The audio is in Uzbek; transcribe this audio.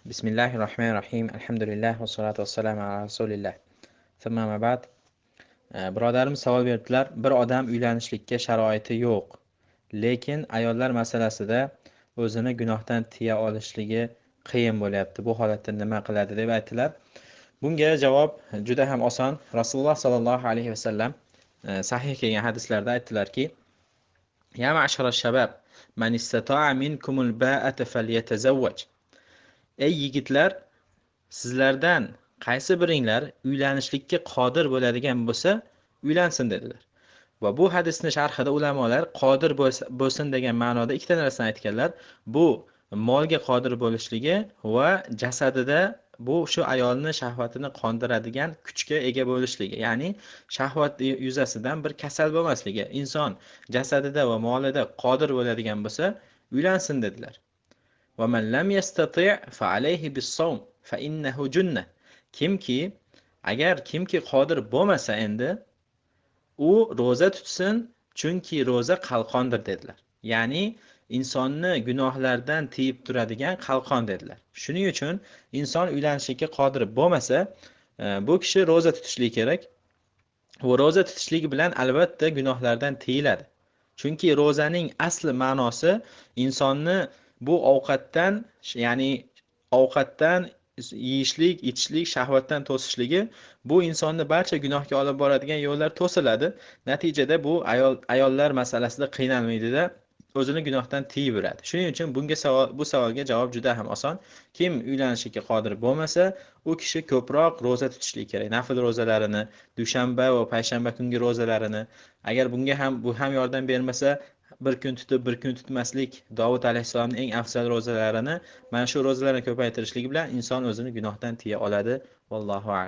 Bismillahirrohmanirrohim. Alhamdulillah va salatu vassalamu ala rasulillah. Thumma ma ba'd. Birodarimiz savol berdilar. Bir odam uylanishlikka sharoiti yo'q, lekin ayollar masalasida o'zini gunohdan tiya olishligi qiyin bo'lyapti. Bu holatda nima qiladi deb aytdilar. Bunga javob juda ham oson. Rasululloh sallallohu alayhi vasallam sahih kelgan hadislarda aytdilarki: "Ya ma'shara shabab, man istata'a minkumul ba'ata falyatazawwaj." Ey yigitlar, sizlardan qaysi biringlar uylanishlikka qodir bo'ladigan bo'lsa, uylansin dedilar. Va bu hadisni sharhida ulamolar qodir bo'lsin degan ma'noda ikkita narsani aytganlar. Bu molga qodir bo'lishligi va jasadida bu shu ayolni shahvatini qondiradigan kuchga ega bo'lishligi, ya'ni shahvat yuzasidan bir kasal bo'lmasligi. Inson jasadida va molida qodir bo'ladigan bo'lsa, uylansin dedilar. وَمَنْ لَمْ يَسْتَطِعْ فَعَلَيْهِ بِالصَّوْمِ فَإِنَّهُ جُنَّةٌ. Kimki qodir bo'lmasa endi u roza tutsin, chunki roza qalqondir dedilar. Ya'ni insonni gunohlardan tiyib turadigan qalqon dedilar. Shuning uchun inson uylanishga qodir bo'lmasa, bu kishi roza tutishligi kerak. Bu roza tutishligi bilan albatta gunohlardan tiyiladi. Chunki rozaning asli ma'nosi insonni bu ovqatdan, ya'ni ovqatdan yeyishlik, ichishlik, shahvatdan to'sishligi, bu insonni barcha gunohga olib boradigan yo'llar to'siladi. Natijada bu ayollar masalasida qiynalmaydida, o'zini gunohdan tiyib yuradi. Shuning uchun bu savolga javob juda ham oson. Kim uylanishga qodir bo'lmasa, u kishi ko'proq roza tutishligi kerak. Nafl rozalarini, dushanba va payshanba kungi rozalarini. Agar bunga bu ham yordam bermasa, bir kun tutib, bir kun tutmaslik, Davud alayhissalomning eng afzal rozalarini, mana shu rozalarni ko'paytirishligi bilan inson o'zini gunohdan tiya oladi. Vallohu a'lam.